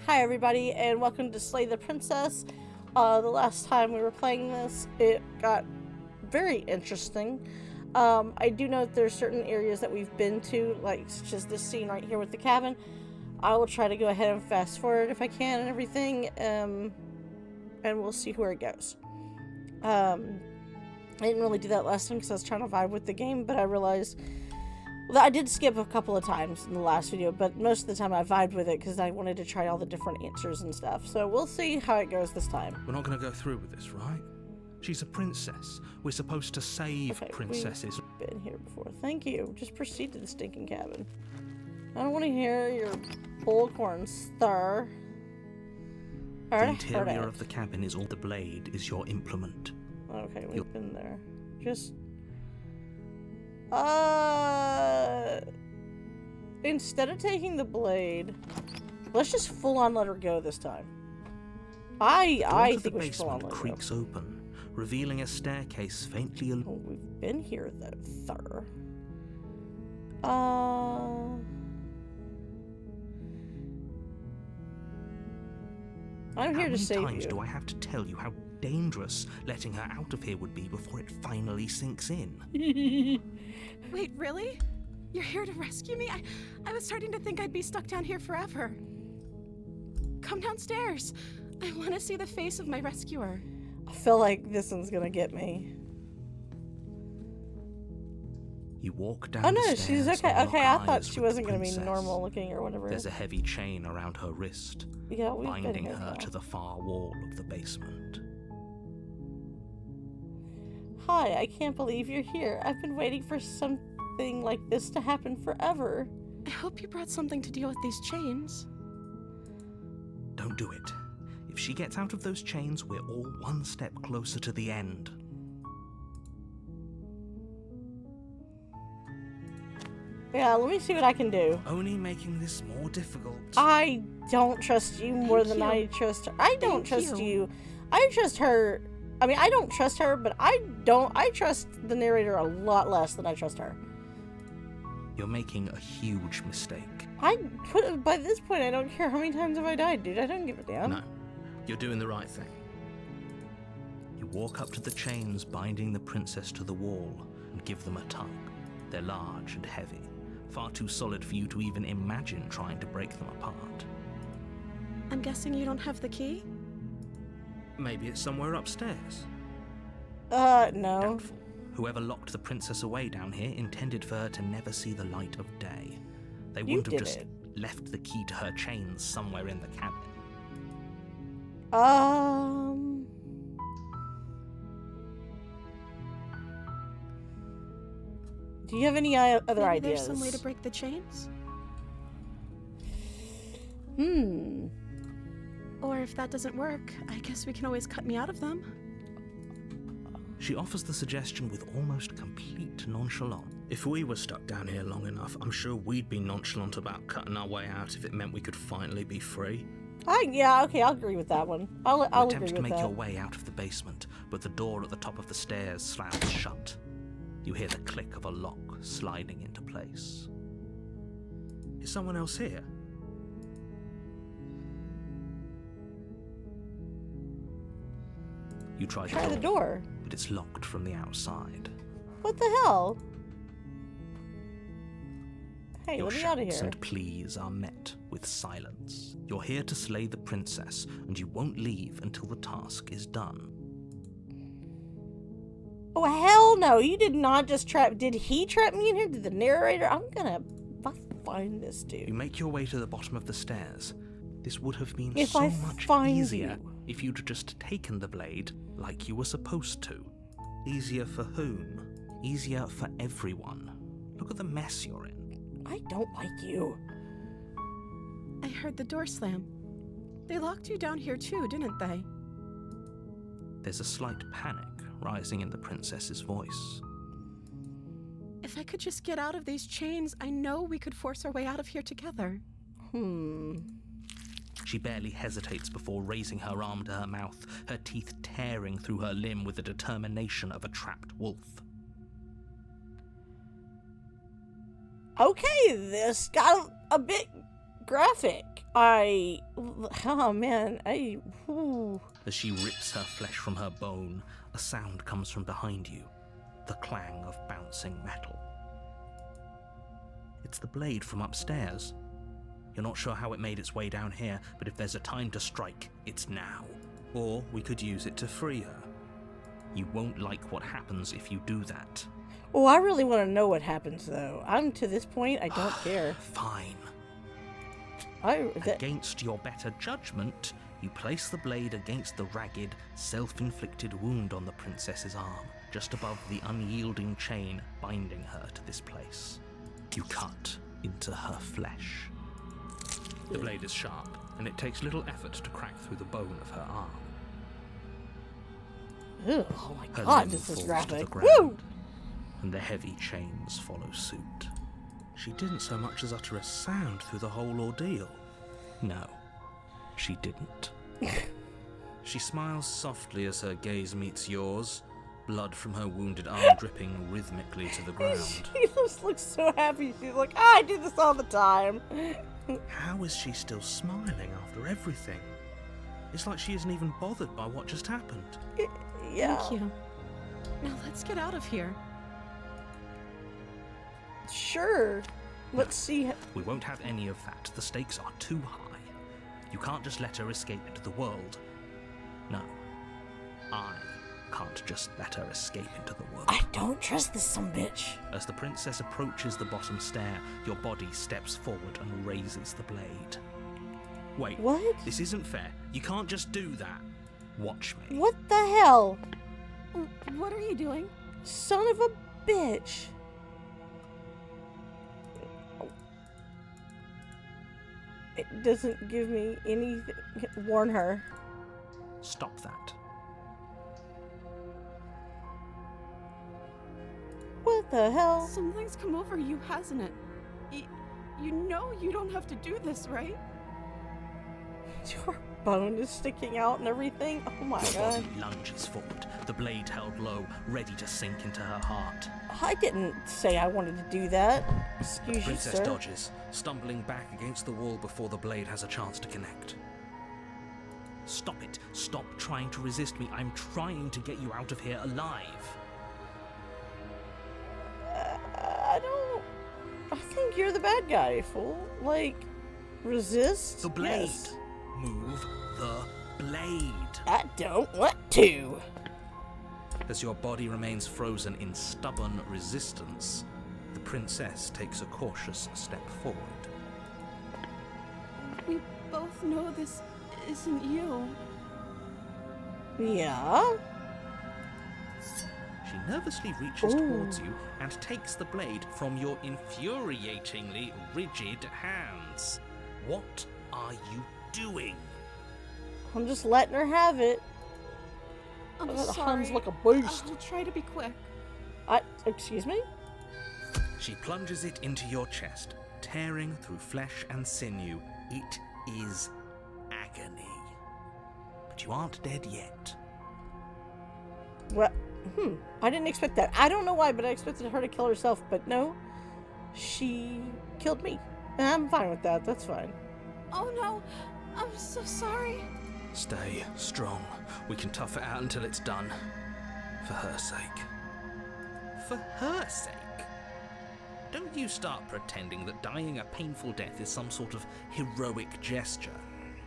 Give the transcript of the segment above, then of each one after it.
Hi everybody, and welcome to Slay the Princess. The last time we were playing this, it got very interesting. I do know that there's certain areas that we've been to, like such as this scene right here with the cabin. I will try to go ahead and fast forward if I can and everything, and we'll see where it goes. I didn't really do that last time because I was trying to vibe with the game, but I realized... Well, I did skip a couple of times in the last video, but most of the time I vibed with it because I wanted to try all the different answers and stuff. So we'll see how it goes this time. We're not going to go through with this, right? She's a princess. We're supposed to save princesses. We've been here before. Thank you. Just proceed to the stinking cabin. I don't want to hear your bullhorn stir. The interior of the cabin is all the blade is your implement. Okay, we've been there. Just... instead of taking the blade, let's just full on let her go this time. I think we should full on let her go. The creaks open, revealing a staircase faintly. Oh, we've been here though, sir. I'm here to save you. How many times do I have to tell you how dangerous letting her out of here would be before it finally sinks in? Wait, really? You're here to rescue me? I was starting to think I'd be stuck down here forever. Come downstairs. I want to see the face of my rescuer. I feel like this one's gonna get me. You walk down the stairs. Oh no, she's okay. Okay, I thought she wasn't gonna be normal looking or whatever. There's a heavy chain around her wrist, binding her to the far wall of the basement. Hi, I can't believe you're here. I've been waiting for something like this to happen forever. I hope you brought something to deal with these chains. Don't do it. If she gets out of those chains, we're all one step closer to the end. Yeah, let me see what I can do. Only making this more difficult. I don't trust you more than I trust her. I don't trust you. I trust her. I mean, I don't trust her, but I trust the narrator a lot less than I trust her. You're making a huge mistake. By this point, I don't care how many times have I died, dude. I don't give a damn. No, you're doing the right thing. You walk up to the chains binding the princess to the wall and give them a tug. They're large and heavy, far too solid for you to even imagine trying to break them apart. I'm guessing you don't have the key? Maybe it's somewhere upstairs. No. Doubtful. Whoever locked the princess away down here intended for her to never see the light of day. They wouldn't have just left the key to her chains somewhere in the cabin. Do you have any other ideas? There's some way to break the chains? Or if that doesn't work, I guess we can always cut me out of them. She offers the suggestion with almost complete nonchalance. If we were stuck down here long enough, I'm sure we'd be nonchalant about cutting our way out if it meant we could finally be free. Yeah, okay, I'll agree with that one. I'll agree with that. Attempt to make your way out of the basement, but the door at the top of the stairs slams shut. You hear the click of a lock sliding into place. Is someone else here? You try the door, but it's locked from the outside. What the hell? Hey, Your let me out of shouts here. and pleas are met with silence. You're here to slay the princess, and you won't leave until the task is done. Oh, hell no. You did not just trap... Did he trap me in here? Did the narrator? I'm gonna find this dude. You make your way to the bottom of the stairs. This would have been If so I much find easier you. if you'd just taken the blade like you were supposed to. Easier for whom? Easier for everyone. Look at the mess you're in. I don't like you. I heard the door slam. They locked you down here too, didn't they? There's a slight panic rising in the princess's voice. If I could just get out of these chains, I know we could force our way out of here together. She barely hesitates before raising her arm to her mouth, her teeth tearing through her limb with the determination of a trapped wolf. Okay, this got a bit graphic. Oh man, ooh. As she rips her flesh from her bone, a sound comes from behind you, the clang of bouncing metal. It's the blade from upstairs. You're not sure how it made its way down here, but if there's a time to strike, it's now. Or we could use it to free her. You won't like what happens if you do that. Oh, I really want to know what happens, though. I'm to this point, I don't care. Fine. That, Against your better judgment, you place the blade against the ragged, self-inflicted wound on the princess's arm, just above the unyielding chain binding her to this place. You cut into her flesh. The blade is sharp, and it takes little effort to crack through the bone of her arm. Ugh, oh my Her god, limb this is falls to the graphic. ground, Woo! and the heavy chains follow suit. She didn't so much as utter a sound through the whole ordeal. No, she didn't. She smiles softly as her gaze meets yours, blood from her wounded arm dripping rhythmically to the ground. She just looks so happy. She's like, I do this all the time. How is she still smiling after everything? It's like she isn't even bothered by what just happened. Yeah. Thank you. Now let's get out of here. Sure. Let's see. We won't have any of that. The stakes are too high. You can't just let her escape into the world. No. I can't just let her escape into the world. I don't trust this sumbitch. As the princess approaches the bottom stair, your body steps forward and raises the blade. Wait. What? This isn't fair. You can't just do that. Watch me. What the hell? What are you doing? Son of a bitch. It doesn't give me anything. Warn her. Stop that. What the hell? Something's come over you, hasn't it? You know you don't have to do this, right? Your bone is sticking out and everything. Oh my Your god. body lunges forward, the blade held low, ready to sink into her heart. I didn't say I wanted to do that. The Excuse you, princess sir. dodges, stumbling back against the wall before the blade has a chance to connect. Stop it. Stop trying to resist me. I'm trying to get you out of here alive. I think you're the bad guy, fool. Like, resist? The blade. Yes. Move the blade. I don't want to. As your body remains frozen in stubborn resistance, the princess takes a cautious step forward. We both know this isn't you. Yeah? She nervously reaches Ooh. towards you and takes the blade from your infuriatingly rigid hands. What are you doing? I'm just letting her have it. I'm That sorry. Hans like a beast. I'll try to be quick. Excuse me? She plunges it into your chest, tearing through flesh and sinew. It is agony. But you aren't dead yet. What? I didn't expect that. I don't know why, but I expected her to kill herself, but no. She killed me. And I'm fine with that. That's fine. Oh no, I'm so sorry. Stay strong. We can tough it out until it's done. For her sake. For her sake? Don't you start pretending that dying a painful death is some sort of heroic gesture.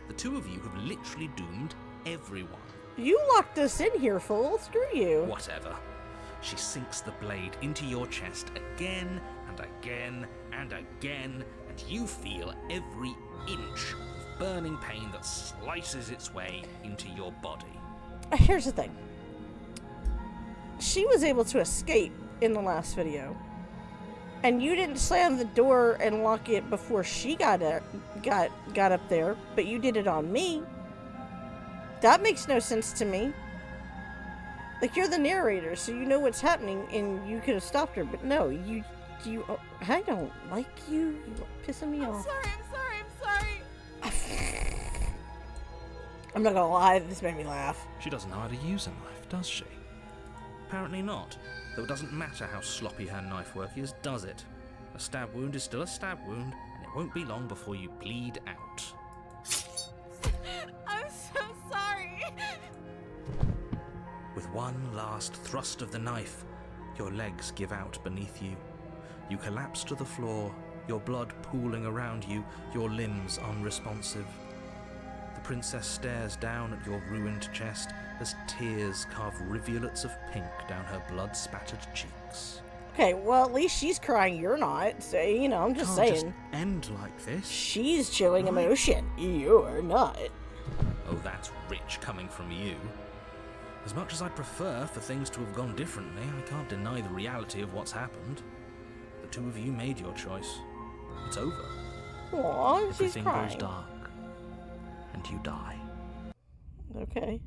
The two of you have literally doomed everyone. You locked us in here, fool. Screw you. Whatever. She sinks the blade into your chest again and again and again, and you feel every inch of burning pain that slices its way into your body. Here's the thing. She was able to escape in the last video. And you didn't slam the door and lock it before she got up there, but you did it on me. That makes no sense to me. Like, you're the narrator, so you know what's happening, and you could have stopped her, but no, you I don't like you. You're pissing me I'm off. sorry. I'm not gonna lie, this made me laugh. She doesn't know how to use a knife, does she? Apparently not. Though it doesn't matter how sloppy her knife work is, does it? A stab wound is still a stab wound, and it won't be long before you bleed out. I'm so sorry. With one last thrust of the knife, your legs give out beneath you. You collapse to the floor, your blood pooling around you, your limbs unresponsive. The princess stares down at your ruined chest as tears carve rivulets of pink down her blood-spattered cheeks. Okay, well, at least she's crying, you're not. So, you know, I'm just Can't saying. just end like this. She's showing emotion. You're not. Oh, that's rich coming from you. As much as I'd prefer for things to have gone differently, I can't deny the reality of what's happened. The two of you made your choice. It's over. Aw, she's Everything crying. goes dark. And you die. Okay.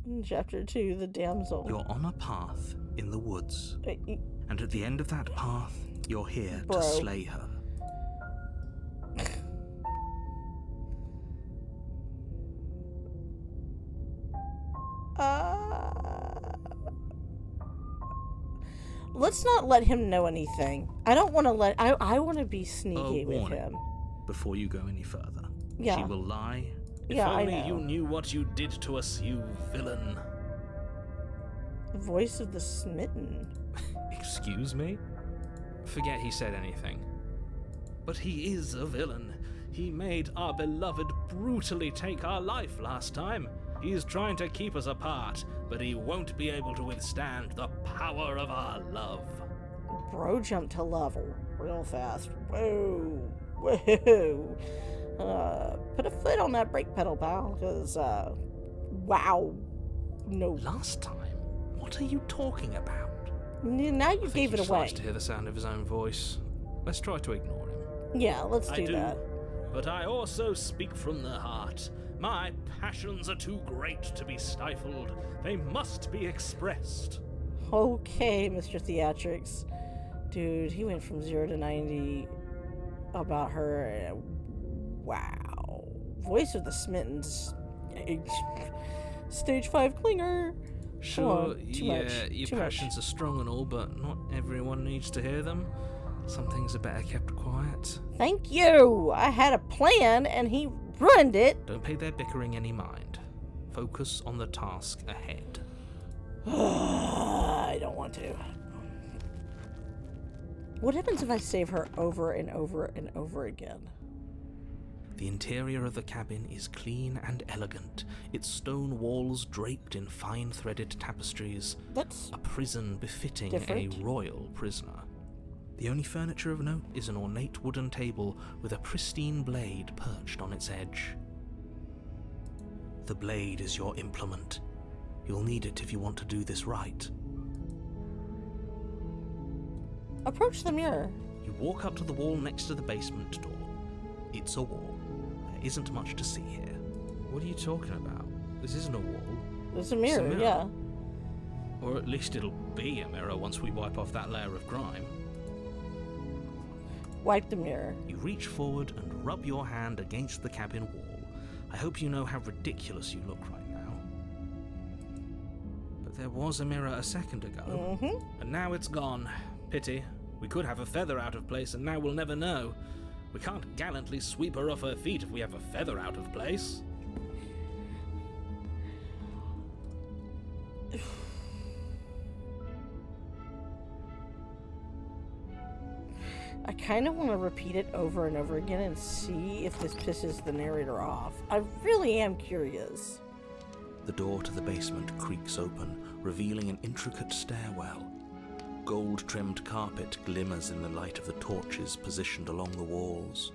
In Chapter 2, the damsel. You're on a path in the woods. Uh, And at the end of that path, you're here Bro. to slay her. Let's not let him know anything. I don't want to let... I want to be sneaky with warning. him. Before you go any further. Yeah. She will lie. Yeah, I If only know. you knew what you did to us, you villain. Voice of the smitten. Excuse me? Forget he said anything. But he is a villain. He made our beloved brutally take our life last time. He's trying to keep us apart, but he won't be able to withstand the power of our love. Bro jumped to level real fast. Whoa. Whoa. Put a foot on that brake pedal, pal, because, wow. No. Last time? What are you talking about? Now you gave it away. To hear the sound of his own voice. Let's try to ignore him. Yeah, let's do that. But I also speak from the heart. My passions are too great to be stifled. They must be expressed. Okay, Mr. Theatrics. Dude, he went from 0 to 90 about her. Wow. Voice of the Smittens. Stage 5 clinger. Sure, too yeah, much, your too much. passions are strong and all, but not everyone needs to hear them. Some things are better kept quiet. Thank you. I had a plan and he ruined it. Don't pay their bickering any mind. Focus on the task ahead. I don't want to. What happens if I save her over and over and over again? The interior of the cabin is clean and elegant, its stone walls draped in fine threaded tapestries, That's a prison befitting different. a royal prisoner. The only furniture of note is an ornate wooden table with a pristine blade perched on its edge. The blade is your implement. You'll need it if you want to do this right. Approach the mirror. You walk up to the wall next to the basement door. It's a wall. There isn't much to see here. What are you talking about? This isn't a wall. There's a mirror, mirror. yeah. Or at least it'll be a mirror once we wipe off that layer of grime. Wipe the mirror. You reach forward and rub your hand against the cabin wall. I hope you know how ridiculous you look right now. But there was a mirror a second ago, and now it's gone. Pity. We could have a feather out of place, and now we'll never know. We can't gallantly sweep her off her feet if we have a feather out of place. I kind of want to repeat it over and over again and see if this pisses the narrator off. I really am curious. The door to the basement creaks open, revealing an intricate stairwell. Gold-trimmed carpet glimmers in the light of the torches positioned along the walls.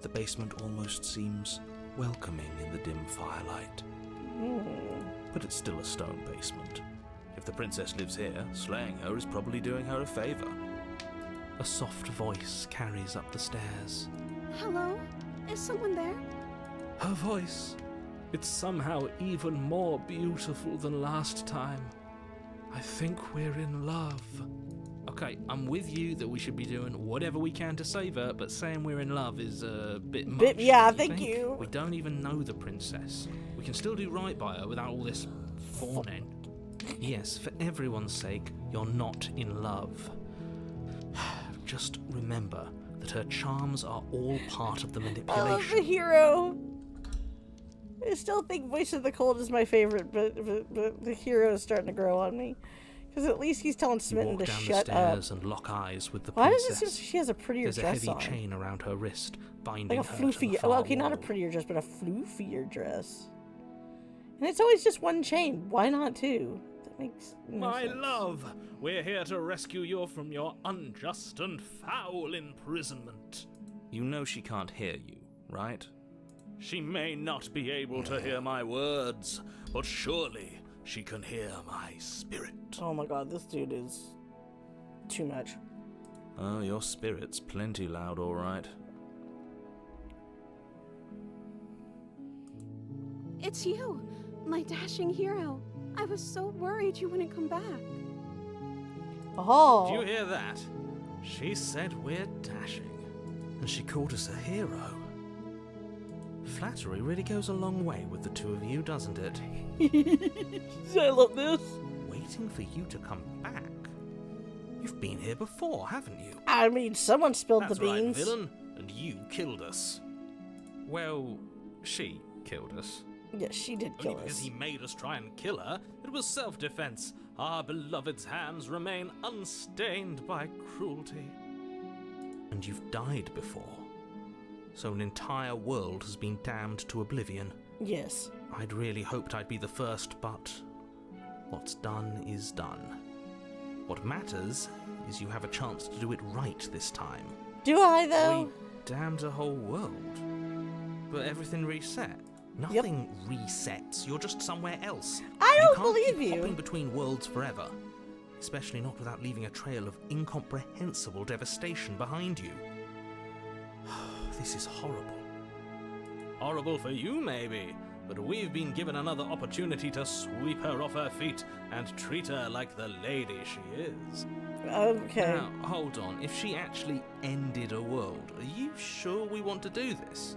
The basement almost seems welcoming in the dim firelight. But it's still a stone basement. If the princess lives here, slaying her is probably doing her a favor. A soft voice carries up the stairs. Hello? Is someone there? Her voice. It's somehow even more beautiful than last time. I think we're in love. Okay, I'm with you that we should be doing whatever we can to save her, but saying we're in love is a bit much. yeah, don't thank think? you. We don't even know the princess. We can still do right by her without all this fawning. Yes, for everyone's sake, you're not in love. Just remember that her charms are all part of the I love the manipulation. hero. I still think Voice of the Cold is my favorite, but the hero is starting to grow on me. Because at least he's telling You Smitten walk to down the shut up. stairs and lock eyes with the Why does princess. it seem like she has a prettier There's a dress heavy on? chain around her wrist, binding Like a her to the floofier. far Well, okay, not a wall. prettier dress, but a floofier dress. And it's always just one chain. Why not two? That makes no My sense. love, we're here to rescue you from your unjust and foul imprisonment. You know she can't hear you, right? She may not be able to hear my words, but surely she can hear my spirit. Oh my god, this dude is too much. Oh, your spirit's plenty loud, all right. It's you, my dashing hero. I was so worried you wouldn't come back. Oh. Do you hear that? She said we're dashing. And she called us a hero. Flattery really goes a long way with the two of you, doesn't it? I love this. Waiting for you to come back. You've been here before, haven't you? I mean, someone spilled That's the right, beans. villain, and you killed us. Well, she killed us. Yes, she did Only kill because us. he made us try and kill her. It was self-defense. Our beloved's hands remain unstained by cruelty. And you've died before. So an entire world has been damned to oblivion. Yes. I'd really hoped I'd be the first, but what's done is done. What matters is you have a chance to do it right this time. Do I, though? We damned a whole world. But everything reset. Nothing resets. You're just somewhere else. I don't can't believe keep you. hopping between worlds forever. Especially not without leaving a trail of incomprehensible devastation behind you. This is horrible. Horrible for you, maybe, but we've been given another opportunity to sweep her off her feet and treat her like the lady she is. Okay. Now, hold on. If she actually ended a world, are you sure we want to do this?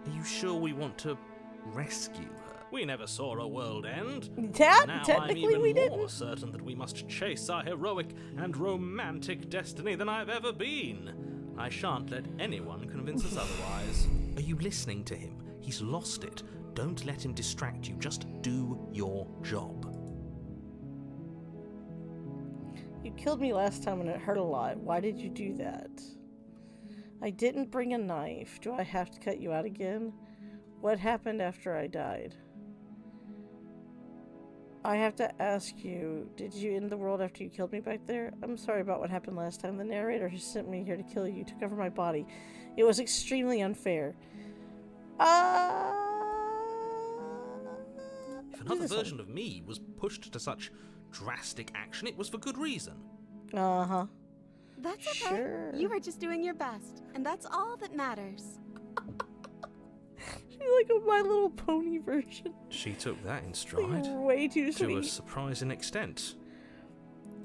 Are you sure we want to rescue her? We never saw a world end. Te- Now I'm technically, even we more didn't. certain that we must chase our heroic and romantic destiny than I've ever been. I shan't let anyone convince us otherwise. Are you listening to him? He's lost it. Don't let him distract you. Just do your job. You killed me last time and it hurt a lot. Why did you do that? I didn't bring a knife. Do I have to cut you out again? What happened after I died? I have to ask you, did you end the world after you killed me back there? I'm sorry about what happened last time. The narrator who sent me here to kill you took over my body. It was extremely unfair. If another version of me was pushed to such drastic action, it was for good reason. Uh-huh. That's okay. Sure. You were just doing your best, and that's all that matters. She's like a My Little Pony version. She took that in Like, stride. way too To a sweet. surprising extent.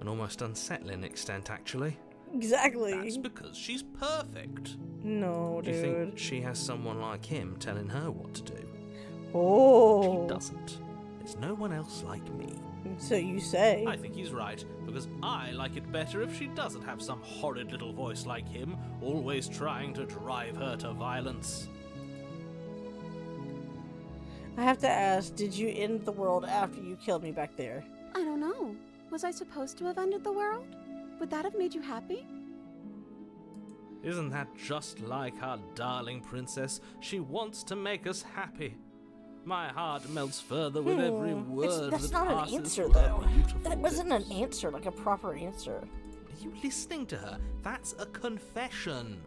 An almost unsettling extent, actually. Exactly. That's because she's perfect. No, Do you dude. think she has someone like him telling her what to do? Oh. She doesn't. There's no one else like me. So you say. I think he's right, because I like it better if she doesn't have some horrid little voice like him, always trying to drive her to violence. I have to ask, did you end the world after you killed me back there? I don't know. Was I supposed to have ended the world? Would that have made you happy? Isn't that just like our darling princess? She wants to make us happy. My heart melts further with every word That's that not an passes answer, through her though. beautiful That wasn't an lips. answer, like a proper answer. Are you listening to her? That's a confession.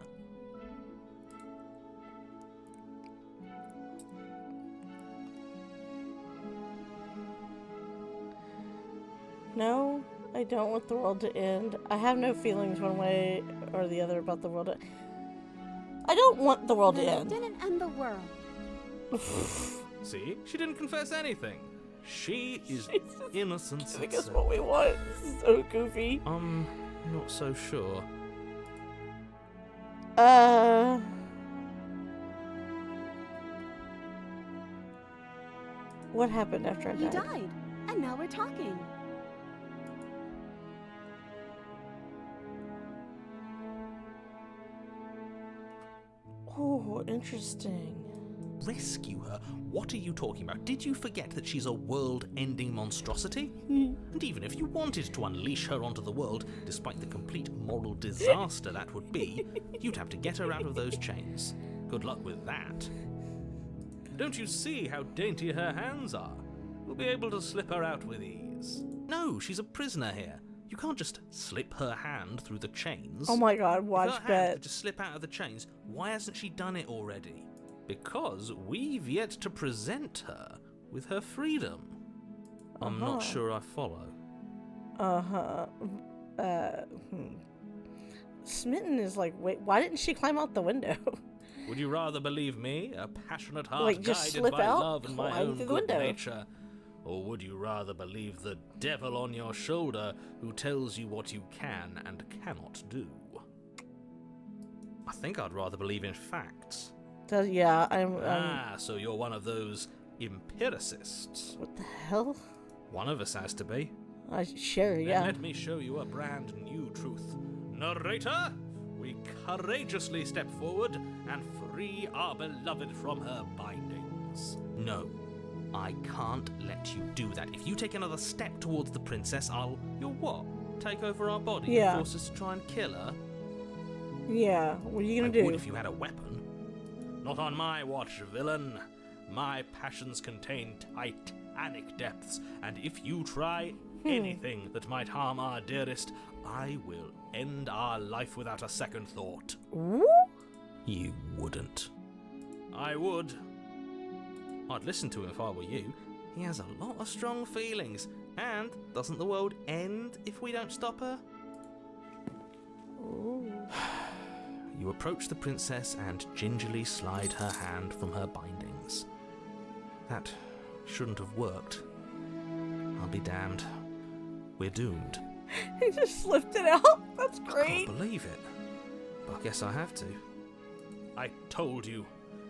No, I don't want the world to end. I have no feelings one way or the other about the world. I don't want the world to Then it end. didn't end the world. See? She didn't confess anything. She is Jesus. innocence I think that's itself. what we want. This is so goofy. Not so sure. What happened after I You died? died, and now we're talking. Oh, interesting. Rescue her? What are you talking about? Did you forget that she's a world-ending monstrosity? And even if you wanted to unleash her onto the world, despite the complete moral disaster that would be, you'd have to get her out of those chains. Good luck with that. Don't you see how dainty her hands are? We'll be able to slip her out with ease. No, she's a prisoner here. You can't just slip her hand through the chains. Oh my god, If watch her hand bet. could just slip out of the chains, why hasn't she done it already? Because we've yet to present her with her freedom. I'm not sure I follow. Smitten is like, wait, why didn't she climb out the window? Would you rather believe me, a passionate heart Like, just guided slip by out, love and my climb own through the good window? nature? Or would you rather believe the devil on your shoulder who tells you what you can and cannot do? I think I'd rather believe in facts. Yeah, I'm So you're one of those empiricists. what the hell? One of us has to be. Sure, Then yeah. let me show you a brand new truth. Narrator, we courageously step forward and free our beloved from her bindings. No, I can't let you do that. If you take another step towards the princess, You'll what? Take over our body Yeah. and force us to try and kill her? Yeah, what are you I gonna do? would if you had a weapon. Not on my watch, villain. My passions contain titanic depths, and if you try anything that might harm our dearest, I will end our life without a second thought. Ooh? You wouldn't. I would. I'd listen to him if I were you. He has a lot of strong feelings. And doesn't the world end if we don't stop her? You approach the princess and gingerly slide her hand from her bindings. That shouldn't have worked. I'll be damned. We're doomed. He just slipped it out. That's I great. can't believe it. But I guess I have to. I told you,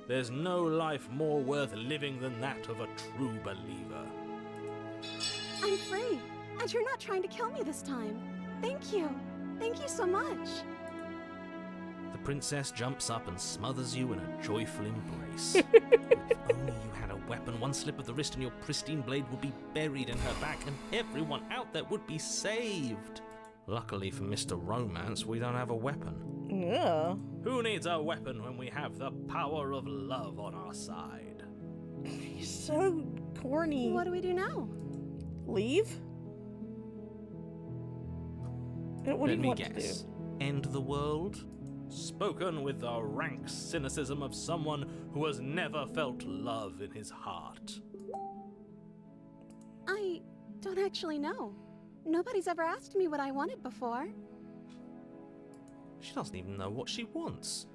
there's no life more worth living than that of a true believer. I'm free, and you're not trying to kill me this time. Thank you. Thank you so much. The princess jumps up and smothers you in a joyful embrace. If only you had a weapon, one slip of the wrist and your pristine blade would be buried in her back and everyone out there would be saved. Luckily for Mr. Romance, we don't have a weapon. Yeah. Who needs a weapon when we have the power of love on our side? He's so corny. What do we do now? Leave? What do Let you me want guess. to do? End the world? Spoken with the rank cynicism of someone who has never felt love in his heart. I don't actually know. Nobody's ever asked me what I wanted before. She doesn't even know what she wants.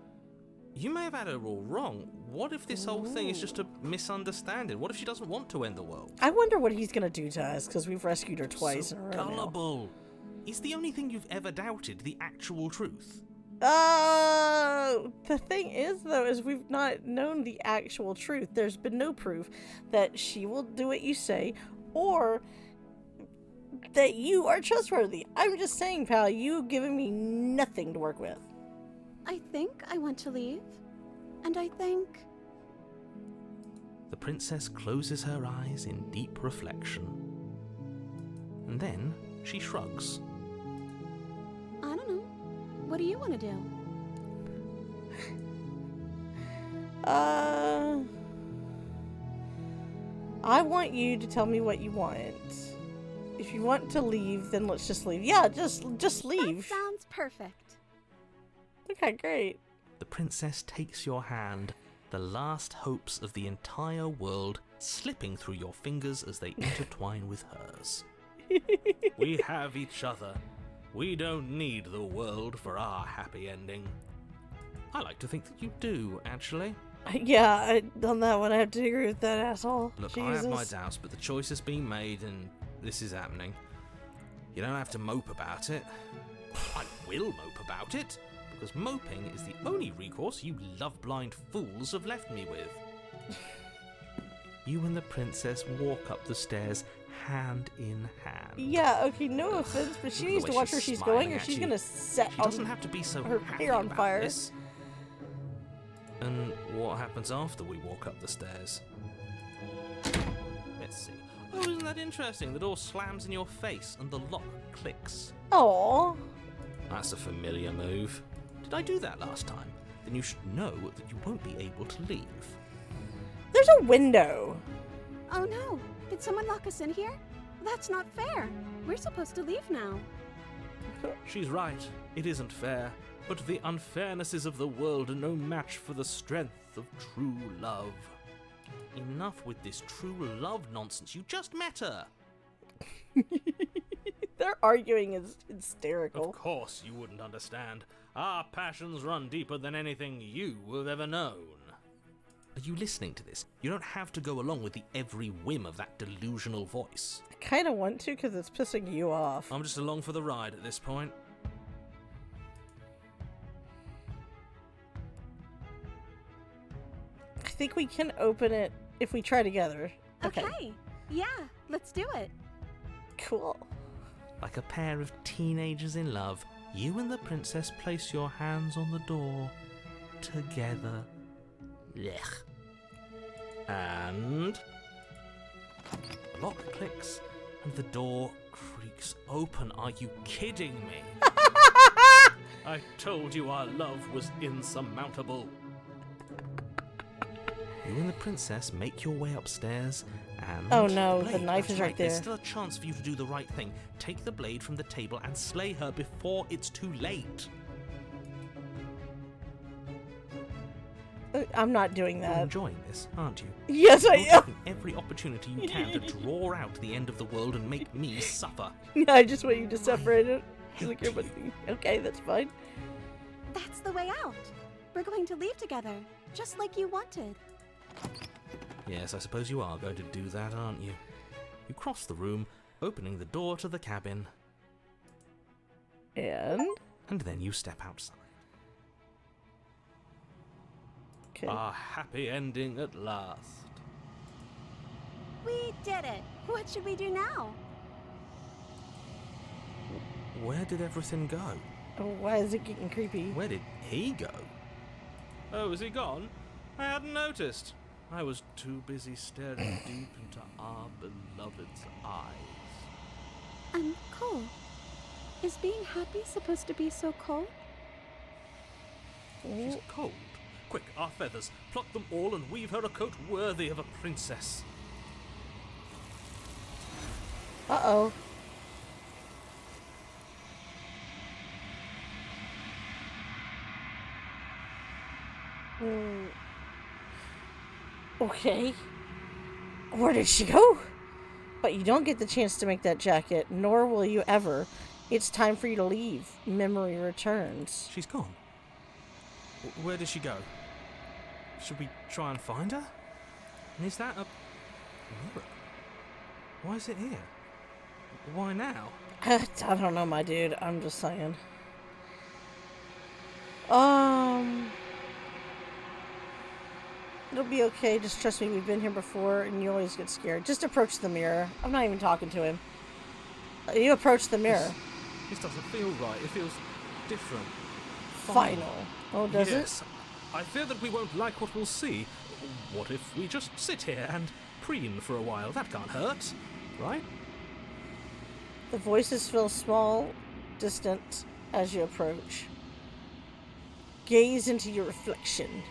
You may have had her all wrong. What if this whole thing is just a misunderstanding? What if she doesn't want to end the world? I wonder what he's gonna do to us because we've rescued her twice So in a row now. gullible. Is the only thing you've ever doubted the actual truth? The thing is, though, is we've not known the actual truth. There's been no proof that she will do what you say, or that you are trustworthy. I'm just saying, pal, you've given me nothing to work with. I think I want to leave. And I think... The princess closes her eyes in deep reflection. And then she shrugs. I don't know. What do you want to do? I want you to tell me what you want. If you want to leave, then let's just leave. Yeah, just That leave. sounds perfect. Okay, great. The princess takes your hand, the last hopes of the entire world slipping through your fingers as they intertwine with hers. We have each other. We don't need the world for our happy ending. I like to think that you do, actually. Yeah, on that one, I have to agree with that asshole. Look, Jesus. I have my doubts, but the choice has been made and this is happening. You don't have to mope about it. I will mope about it, because moping is the only recourse you love-blind fools have left me with. You and the princess walk up the stairs hand in hand. Yeah, okay, no offense, but she Look at needs the to way watch she's where she's smiling going or at she's you. gonna set She doesn't have to be so her happy hair on about fire. this. And what happens after we walk up the stairs? Let's see. Oh, isn't that interesting? The door slams in your face and the lock clicks. Oh, That's a familiar move. Did I do that last time? Then you should know that you won't be able to leave. there's a window. Oh no! Did someone lock us in here? That's not fair. We're supposed to leave now. She's right. It isn't fair. But the unfairnesses of the world are no match for the strength of true love. Enough with this true love nonsense. You just met her. Their arguing is hysterical. Of course you wouldn't understand. Our passions run deeper than anything you have ever known. Are you listening to this? You don't have to go along with the every whim of that delusional voice. I kind of want to because it's pissing you off. I'm just along for the ride at this point. I think we can open it if we try together. Okay. Yeah, let's do it. Cool. Like a pair of teenagers in love, you and the princess place your hands on the door together. Blech. And the lock clicks and the door creaks open. Are you kidding me? I told you our love was insurmountable. You and the princess make your way upstairs and... Oh no, the Blade, knife that's is right There's there. still a chance for you to do the right thing. Take the blade from the table and slay her before it's too late. I'm not doing You're that. enjoying this, aren't you? Yes, I You're am. taking every opportunity you can to draw out the end of the world and make me suffer. I just want you to separate it. Like you're with me. Okay, that's fine. That's the way out. We're going to leave together, just like you wanted. Yes, I suppose you are going to do that, aren't you? You cross the room, opening the door to the cabin, And and then you step outside. okay. A happy ending at last. We did it. What should we do now? Where did everything go? Oh, why is it getting creepy? Where did he go? Oh, is he gone? I hadn't noticed. I was too busy staring deep into our beloved's eyes. Cole. Is being happy supposed to be so cold? She's cold. Quick, our feathers. Pluck them all and weave her a coat worthy of a princess. Uh-oh. Okay. Where did she go? But you don't get the chance to make that jacket, nor will you ever. It's time for you to leave. Memory returns. She's gone. Where did she go? Should we try and find her? And is that a mirror? Why is it here? Why now? I don't know, my dude. I'm just saying. It'll be okay. Just trust me. We've been here before, and you always get scared. Just approach the mirror. I'm not even talking to him. You approach the mirror. This doesn't feel right. It feels different. Final. Oh, does Yes. I fear that we won't like what we'll see. What if we just sit here and preen for a while? That can't hurt, right? it? The voices feel small, distant as you approach. Gaze into your reflection.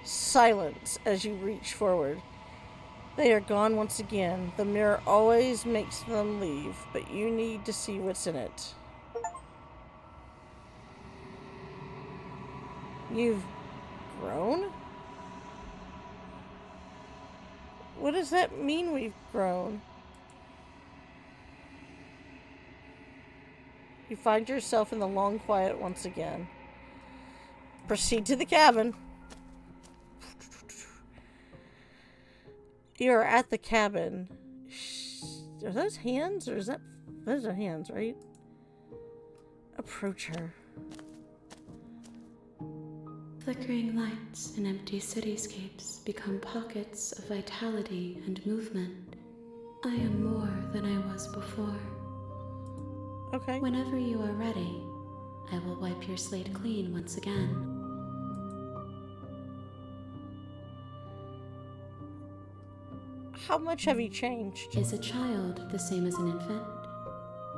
Silence as you reach forward. They are gone once again. The mirror always makes them leave, but you need to see what's in it. You've grown? What does that mean, we've grown? You find yourself in the long quiet once again. Proceed to the cabin. You're at the cabin. Are those hands, or is that... Those are hands, right? Approach her. Flickering lights in empty cityscapes become pockets of vitality and movement. I am more than I was before. Okay. Whenever you are ready, I will wipe your slate clean once again. How much have you changed? Is a child the same as an infant?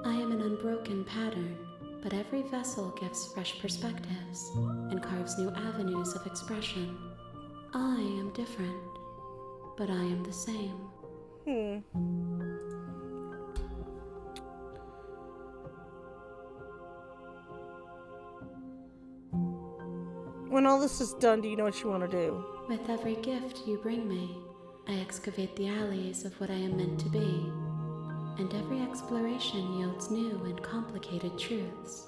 I am an unbroken pattern, but every vessel gives fresh perspectives and carves new avenues of expression. I am different, but I am the same. When all this is done, do you know what you want to do? With every gift you bring me, I excavate the alleys of what I am meant to be, and every exploration yields new and complicated truths.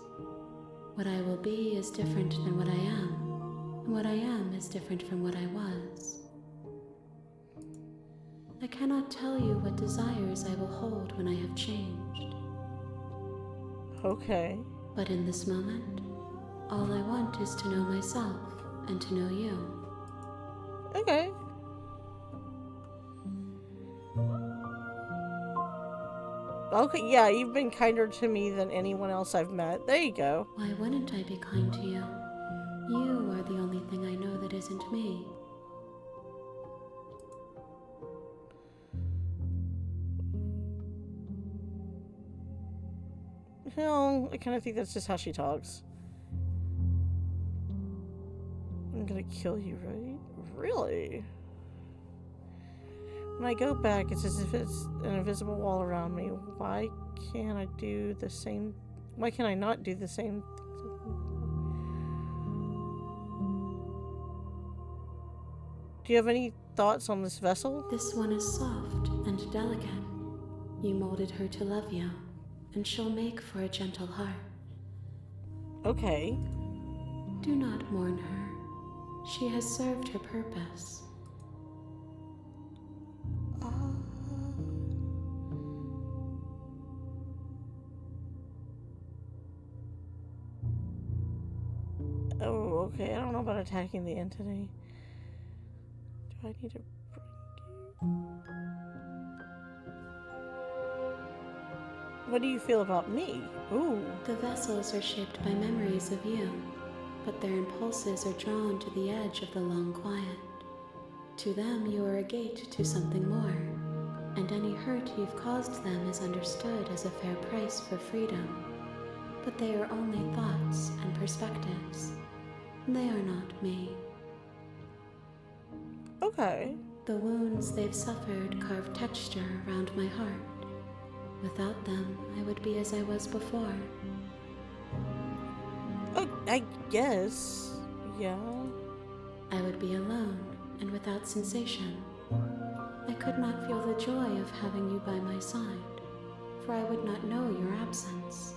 What I will be is different than what I am, and what I am is different from what I was. I cannot tell you what desires I will hold when I have changed. Okay. But in this moment, all I want is to know myself and to know you. Okay. Okay, yeah, you've been kinder to me than anyone else I've met. There you go. Why wouldn't I be kind to you? You are the only thing I know that isn't me. Well, I kind of think that's just how she talks. I'm gonna kill you, right? Really? When I go back, it's as if it's an invisible wall around me. Why can't I do the same? Why can I not do the same? Do you have any thoughts on this vessel? This one is soft and delicate. You molded her to love you, and she'll make for a gentle heart. Okay. Do not mourn her. She has served her purpose. Oh, okay. I don't know about attacking the entity. Do I need to bring you? What do you feel about me? Ooh. The vessels are shaped by memories of you, but their impulses are drawn to the edge of the long quiet. To them, you are a gate to something more, and any hurt you've caused them is understood as a fair price for freedom. But they are only thoughts and perspectives. They are not me. Okay. The wounds they've suffered carve texture around my heart. Without them, I would be as I was before. Oh, I guess. Yeah. I would be alone and without sensation. I could not feel the joy of having you by my side, for I would not know your absence.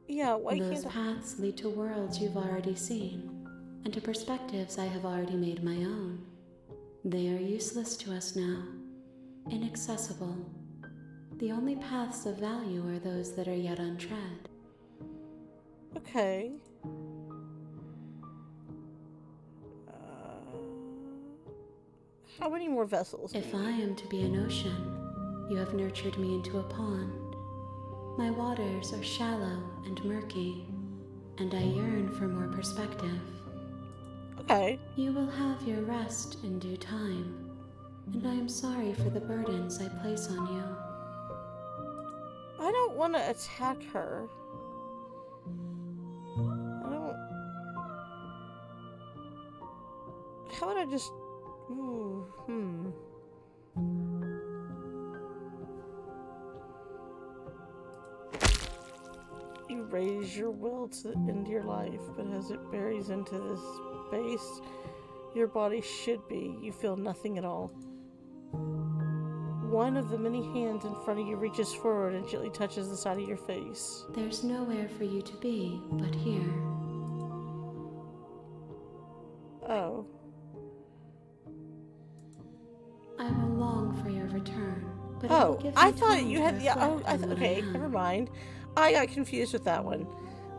Yeah, why Those can't paths lead to worlds you've already seen, and to perspectives I have already made my own. They are useless to us now, inaccessible. The only paths of value are those that are yet untread. Okay. How many more vessels? If I am to be an ocean, you have nurtured me into a pond. My waters are shallow and murky, and I yearn for more perspective. Okay. You will have your rest in due time, and I am sorry for the burdens I place on you. I don't want to attack her. I don't... How would I just... Ooh, You raise your will to end your life, but as it buries into this space your body should be, you feel nothing at all. One of the many hands in front of you reaches forward and gently touches the side of your face. There's nowhere for you to be but here. Oh. I will long for your return, but it will Oh, give I me thought time you to had... Yeah, oh, reflect on what I okay, am. never mind. I got confused with that one.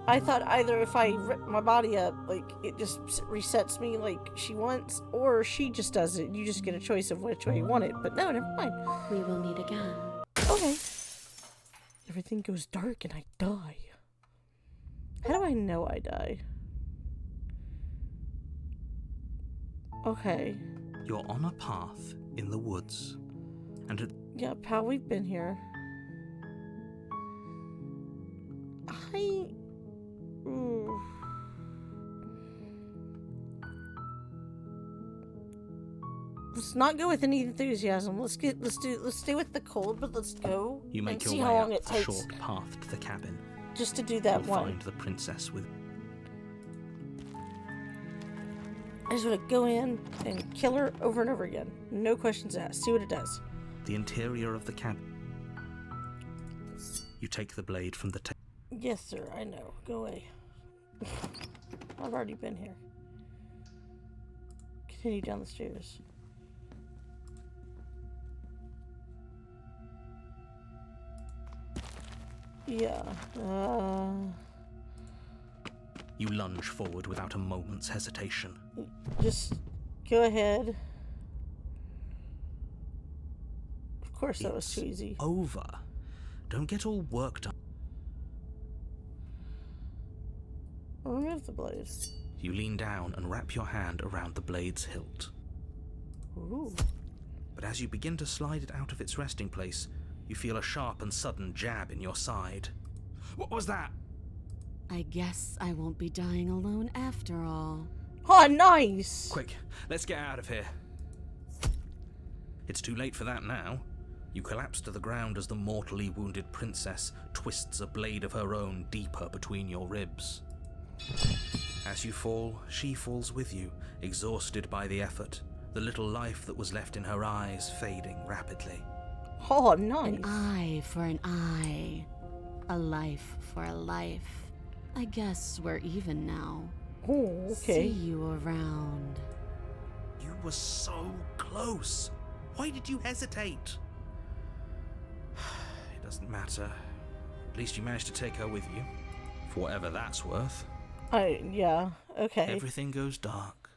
I thought either if I rip my body up, like, it just resets me like she wants, or she just does it. You just get a choice of which way you want it. But no, never mind. We will meet again. Okay. Everything goes dark and I die. How do I know I die? Okay. You're on a path in the woods, and at Yeah, pal, we've been here. Ooh. Let's not go with any enthusiasm. Let's stay with the cold, but let's go you make and your see way how long up it the takes short path to the cabin. just to do that You'll one. find the princess with. I just want to go in and kill her over and over again. No questions asked. See what it does. The interior of the cabin. You take the blade from the table. Yes, sir. I know. Go away. I've already been here. Continue down the stairs. Yeah. You lunge forward without a moment's hesitation. Just go ahead. Of course, that was It's too easy. over. Don't get all worked up. Remove the blade. You lean down and wrap your hand around the blade's hilt. Ooh. But as you begin to slide it out of its resting place, you feel a sharp and sudden jab in your side. What was that? I guess I won't be dying alone after all. Oh, nice! Quick, let's get out of here. It's too late for that now. You collapse to the ground as the mortally wounded princess twists a blade of her own deeper between your ribs. As you fall, she falls with you, exhausted by the effort, the little life that was left in her eyes fading rapidly. Oh, nice. An eye for an eye. A life for a life. I guess we're even now. Oh, okay. See you around. You were so close. Why did you hesitate? It doesn't matter. At least you managed to take her with you. For whatever that's worth. Yeah, okay. Everything goes dark,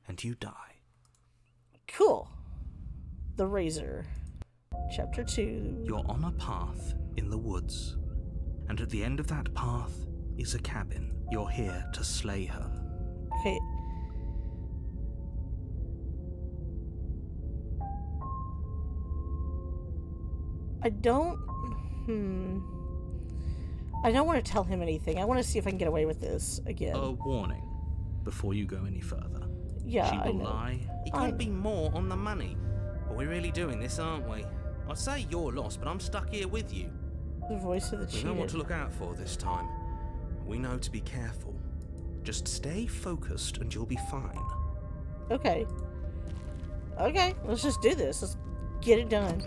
and you die. Cool. The Razor. Chapter 2. You're on a path in the woods, and at the end of that path is a cabin. You're here to slay her. Okay. I don't want to tell him anything. I want to see if I can get away with this again. A warning before you go any further. Yeah, She I will know. lie. It I couldn't know. be more on the money. But we're really doing this, aren't we? I'd say you're lost, but I'm stuck here with you. The voice of the We know what to cheated. look out for this time. We know to be careful. Just stay focused and you'll be fine. Okay. Okay, let's just do this. Let's get it done.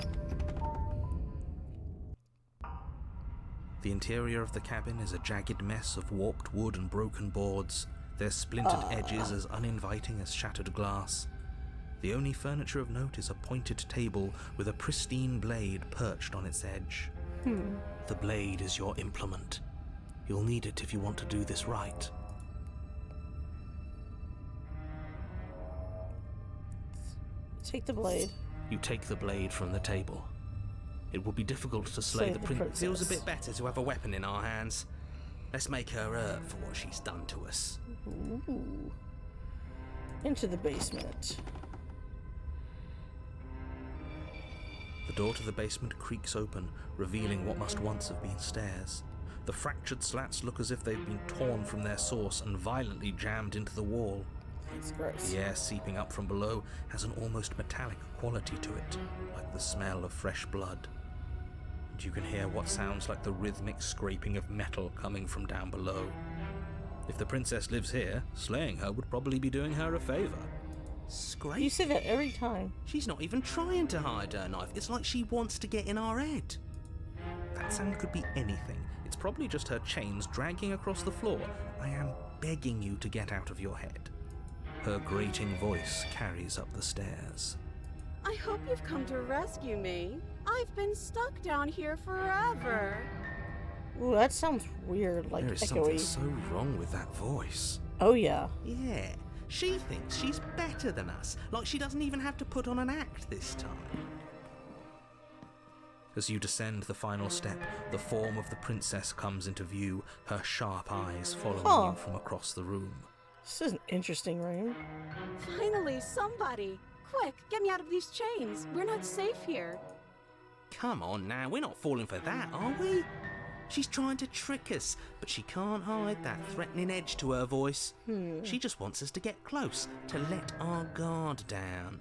The interior of the cabin is a jagged mess of warped wood and broken boards, their splintered edges as uninviting as shattered glass. The only furniture of note is a pointed table with a pristine blade perched on its edge. The blade is your implement. You'll need it if you want to do this right. Take the blade. You take the blade from the table. It will be difficult to slay the princess. Feels a bit better to have a weapon in our hands. Let's make her hurt for what she's done to us. Ooh. Into the basement. The door to the basement creaks open, revealing what must once have been stairs. The fractured slats look as if they've been torn from their source and violently jammed into the wall. It's gross. The air seeping up from below has an almost metallic quality to it, like the smell of fresh blood. And you can hear what sounds like the rhythmic scraping of metal coming from down below. If the princess lives here, slaying her would probably be doing her a favor. You Scrape? say that every time. She's not even trying to hide her knife. It's like she wants to get in our head. That sound could be anything. It's probably just her chains dragging across the floor. I am begging you to get out of your head. Her grating voice carries up the stairs. I hope you've come to rescue me. I've been stuck down here forever. Ooh, that sounds weird, like There is echoey. something so wrong with that voice. Oh yeah. Yeah, she thinks she's better than us. Like she doesn't even have to put on an act this time. As you descend the final step, the form of the princess comes into view, her sharp eyes following you from across the room. This is an interesting room. Finally, somebody! Quick, get me out of these chains. We're not safe here. Come on now, we're not falling for that, are we? She's trying to trick us, but she can't hide that threatening edge to her voice. She just wants us to get close, to let our guard down.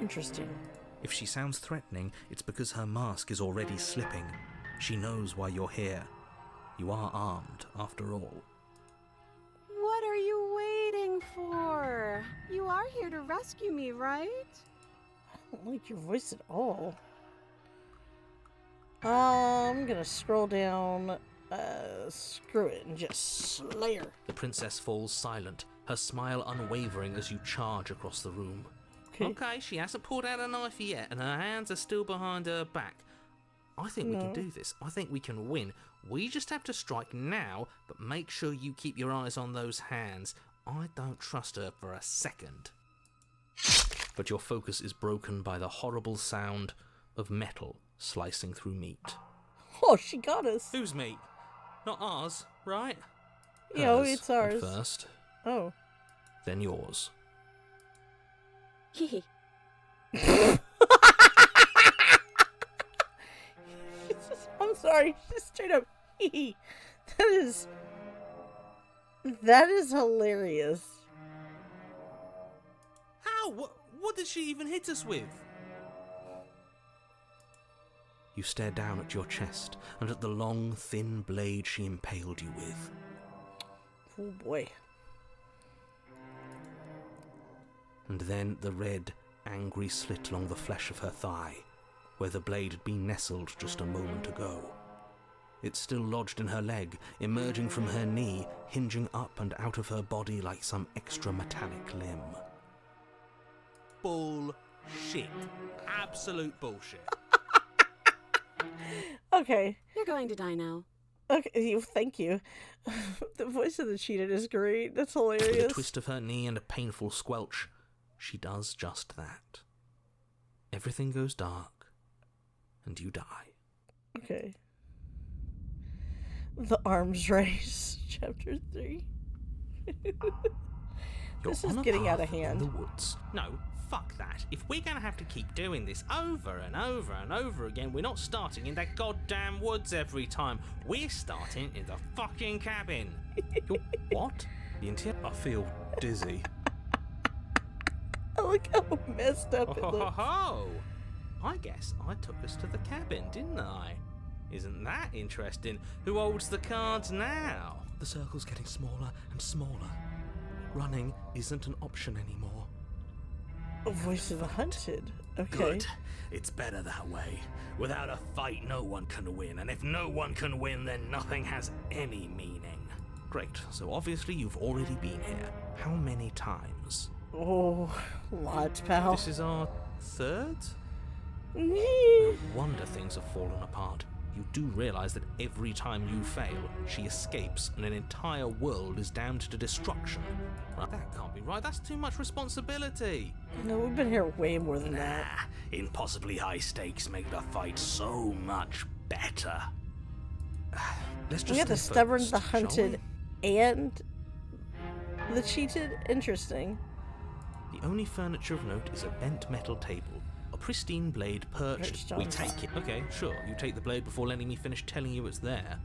Interesting. If she sounds threatening, it's because her mask is already slipping. She knows why you're here. You are armed, after all. What are you waiting for? You are here to rescue me, right? I don't like your voice at all. I'm gonna scroll down. Screw it and just slay her. The princess falls silent, her smile unwavering as you charge across the room. Okay, she hasn't pulled out a knife yet, and her hands are still behind her back. I think we can do this. I think we can win. We just have to strike now, but make sure you keep your eyes on those hands. I don't trust her for a second. But your focus is broken by the horrible sound of metal slicing through meat. Oh, she got us. Whose meat? Not ours, right? Yo, Hers it's ours. at first, Oh. then yours. Hee. I'm sorry, just straight up. That is hilarious. How? What did she even hit us with? You stare down at your chest and at the long, thin blade she impaled you with. Oh boy. And then the red, angry slit along the flesh of her thigh, where the blade had been nestled just a moment ago. It's still lodged in her leg, emerging from her knee, hinging up and out of her body like some extra metallic limb. Bullshit. Absolute bullshit. Okay. You're going to die now. Okay, thank you. The voice of the cheetah is great. That's With a hilarious. twist of her knee and a painful squelch, she does just that. Everything goes dark, and you die. Okay. The Arms Race, Chapter 3. This is on a getting out of path in hand. the woods. No, fuck that. If we're gonna have to keep doing this over and over and over again, we're not starting in that goddamn woods every time. We're starting in the fucking cabin. What? The interior? I feel dizzy. I look how messed up it Oh, ho, looks. ho. I guess I took us to the cabin, didn't I? Isn't that interesting? Who holds the cards now? The circle's getting smaller and smaller. Running isn't an option anymore. A Voice of the Hunted. Okay. Good. It's better that way. Without a fight, no one can win, and if no one can win, then nothing has any meaning. Great, so obviously you've already been here. How many times? Oh, lots, pal. This is our third? Nee. No wonder things have fallen apart. You do realize that every time you fail, she escapes and an entire world is damned to destruction. Right? That can't be right. That's too much responsibility. No, we've been here way more than that. Nah, impossibly high stakes make the fight so much better. Let's just We got the stay Stubborn, focused, the shall Hunted, and the Cheated. Interesting. we? The only furniture of note is a bent metal table. A pristine blade perched. Perched We on take it. Okay, sure. You take the blade before letting me finish telling you it's there.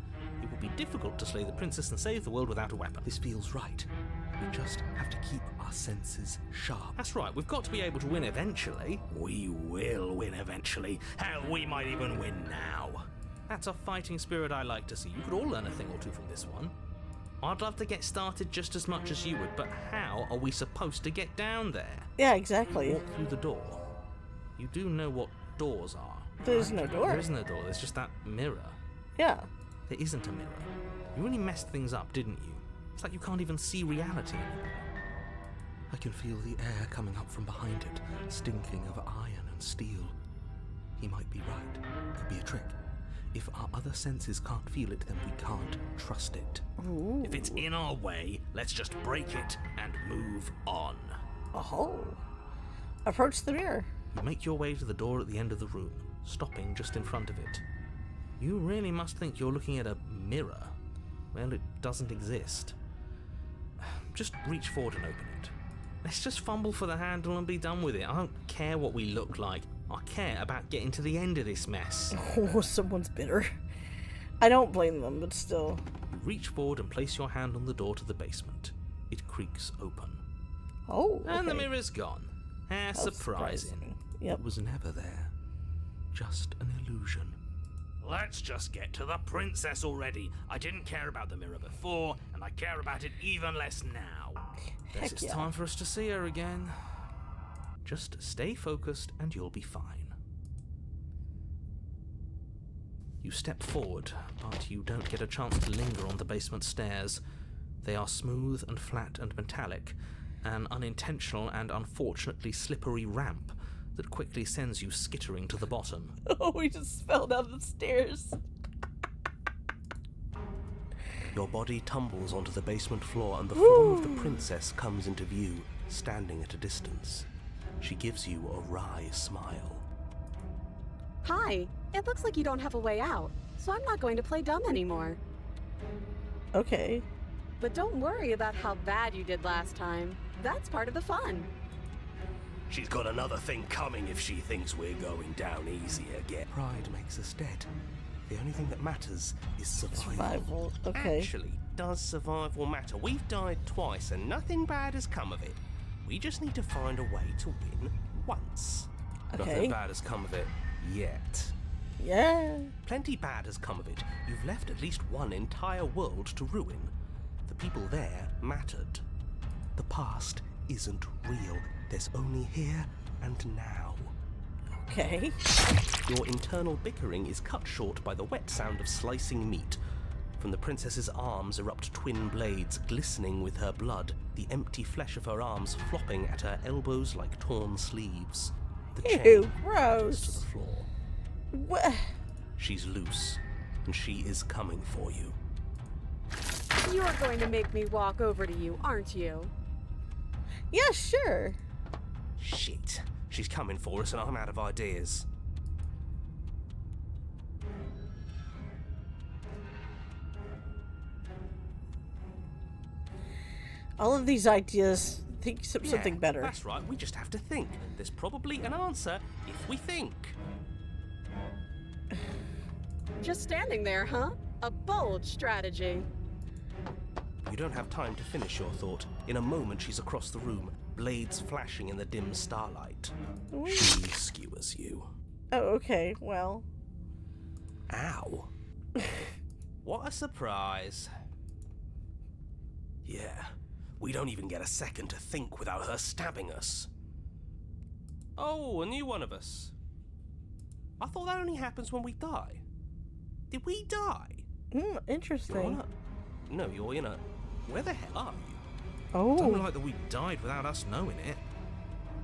It will be difficult to slay the princess and save the world without a weapon. This feels right. We just have to keep our senses sharp. That's right, we've got to be able to win eventually. We will win eventually. Hell, we might even win now. That's a fighting spirit I like to see. You could all learn a thing or two from this one. I'd love to get started just as much as you would, but how are we supposed to get down there? Yeah, exactly. Walk through the door. You do know what doors are. There's right? no door. There isn't a door, there's just that mirror. Yeah. There isn't a mirror. You really messed things up, didn't you? It's like you can't even see reality anymore. I can feel the air coming up from behind it, stinking of iron and steel. He might be right. Could be a trick. If our other senses can't feel it, then we can't trust it. Ooh. If it's in our way, let's just break it and move on. Oh. Approach the mirror. You make your way to the door at the end of the room. stopping just in front of it. You really must think you're looking at a mirror. Well, it doesn't exist. Just reach forward and open it. Let's just fumble for the handle and be done with it. I don't care what we look like. I care about getting to the end of this mess. Oh, someone's bitter. I don't blame them, but still. You reach forward and place your hand on the door to the basement. It creaks open. Oh, okay. And the mirror's gone. How How surprising. Yep. It was never there. Just an illusion. Let's just get to the princess already. I didn't care about the mirror before, and I care about it even less now. Guess Heck it's yeah. time for us to see her again. Just stay focused and you'll be fine. You step forward, but you don't get a chance to linger on the basement stairs. They are smooth and flat and metallic, an unintentional and unfortunately slippery ramp that quickly sends you skittering to the bottom. Oh, we just fell down the stairs. Your body tumbles onto the basement floor and the form of the princess comes into view, standing at a distance. She gives you a wry smile. Hi, it looks like you don't have a way out, so I'm not going to play dumb anymore. Okay. But don't worry about how bad you did last time. That's part of the fun. She's got another thing coming if she thinks we're going down easy again. Pride makes us dead. The only thing that matters is survival. Survival. Okay. Actually, does survival matter? We've died twice and nothing bad has come of it. We just need to find a way to win once. Okay. Nothing bad has come of it yet. Yeah. Plenty bad has come of it. You've left at least one entire world to ruin. The people there mattered. The past isn't real. There's only here and now. Okay. Your internal bickering is cut short by the wet sound of slicing meat. From the princess's arms erupt twin blades, glistening with her blood, the empty flesh of her arms flopping at her elbows like torn sleeves. The chain Ew, falls to gross. the floor. What? She's loose, and she is coming for you. You're going to make me walk over to you, aren't you? Yeah, sure. Shit. She's coming for us, and I'm out of ideas. All of these ideas think something Yeah, better. That's right, we just have to think. There's probably an answer if we think. Just standing there, huh? A bold strategy. You don't have time to finish your thought. In a moment, she's across the room, blades flashing in the dim starlight. She skewers you. Oh, okay. Well. Ow. What a surprise. Yeah, we don't even get a second to think without her stabbing us. Oh, a new one of us. I thought that only happens when we die. Did we die? Hmm, interesting. You're on a... No, you're in a... Where the hell are you? Don't Oh. like that we died without us knowing it.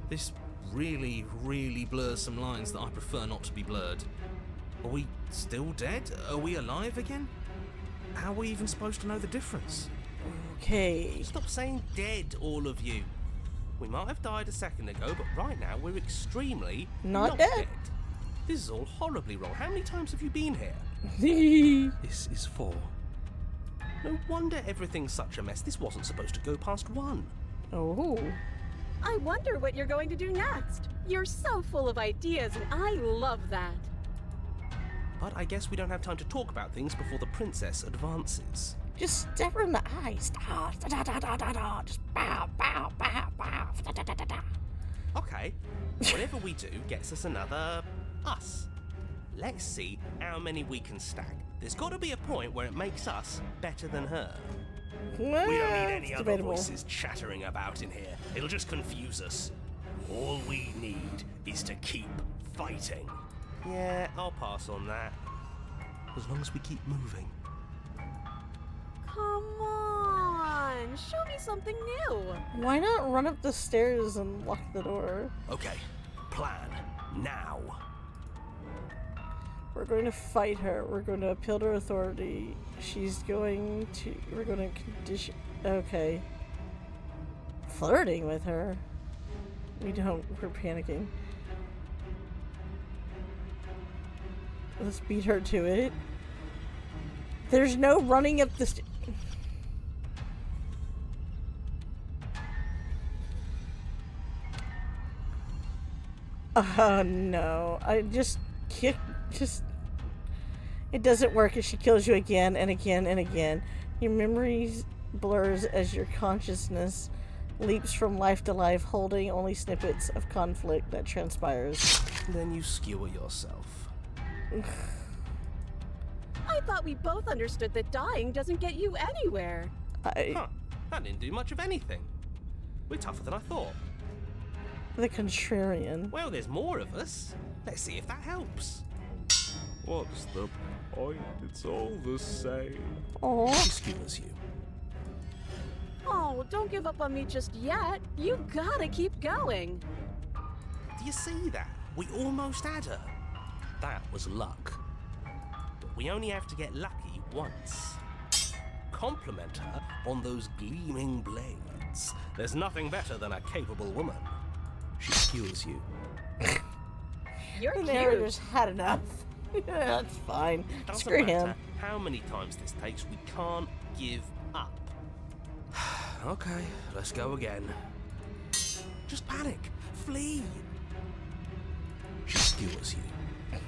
This really, really blurs some lines that I prefer not to be blurred. Are we still dead? Are we alive again? How are we even supposed to know the difference? Okay. Stop saying dead, all of you. We might have died a second ago, but right now we're extremely Not dead. This is all horribly wrong. How many times have you been here? This is 4. No wonder everything's such a mess. This wasn't supposed to go past 1. Oh. I wonder what you're going to do next. You're so full of ideas, and I love that. But I guess we don't have time to talk about things before the princess advances. Just stare her in the eyes. Da, da, da, da, da, da. Just bow, bow, bow, bow. Da, da, da, da, da. Okay, whatever we do gets us another us. Let's see how many we can stack. There's got to be a point where it makes us better than her. Well, We don't need any it's other debatable. voices chattering about in here. It'll just confuse us. All we need is to keep fighting. Yeah, I'll pass on that. As long as we keep moving. Come on, show me something new. Why not run up the stairs and lock the door? Okay, plan now. We're going to fight her. We're going to appeal to her authority. We're going to condition. Okay. Flirting with her. We're panicking. Let's beat her to it. There's no running up the no. I just kick. It doesn't work if she kills you again and again and again. Your memories blurs as your consciousness leaps from life to life, holding only snippets of conflict that transpires. Then you skewer yourself. I thought we both understood that dying doesn't get you anywhere. Huh. That didn't do much of anything. We're tougher than I thought. The contrarian. Well, there's more of us. Let's see if that helps. What's the point? It's all the same. Oh, She skewers you. Oh, don't give up on me just yet. You gotta keep going. Do you see that? We almost had her. That was luck. But we only have to get lucky once. Compliment her on those gleaming blades. There's nothing better than a capable woman. She skewers you. You're the cute. narrator's had enough. That's fine. Doesn't Screw matter him. how many times this takes, we can't give up. Okay, let's go again. Just panic. Flee. She skewers you.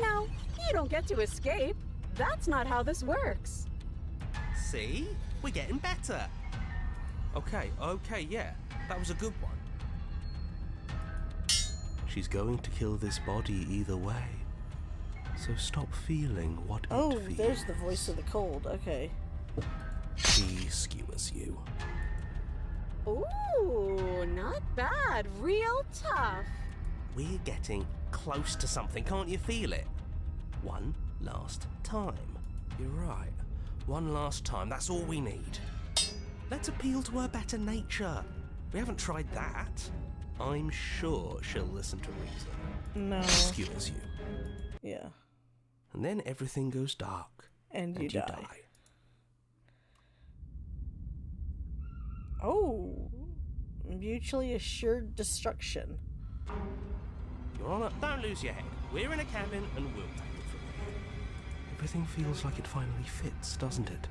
No, you don't get to escape. That's not how this works. See? We're getting better. Okay, yeah. That was a good one. She's going to kill this body either way. So stop feeling what Oh, it feels. there's the voice of the cold. Okay. She skewers you. Ooh, not bad. Real tough. We're getting close to something, can't you feel it? One last time. You're right. One last time, that's all we need. Let's appeal to her better nature. We haven't tried that. I'm sure she'll listen to reason. No. She skewers you. Yeah. And then everything goes dark. And you die. Oh. Mutually assured destruction. Your Honor, don't lose your head. We're in a cabin and we'll take it from here. Everything feels like it finally fits, doesn't it?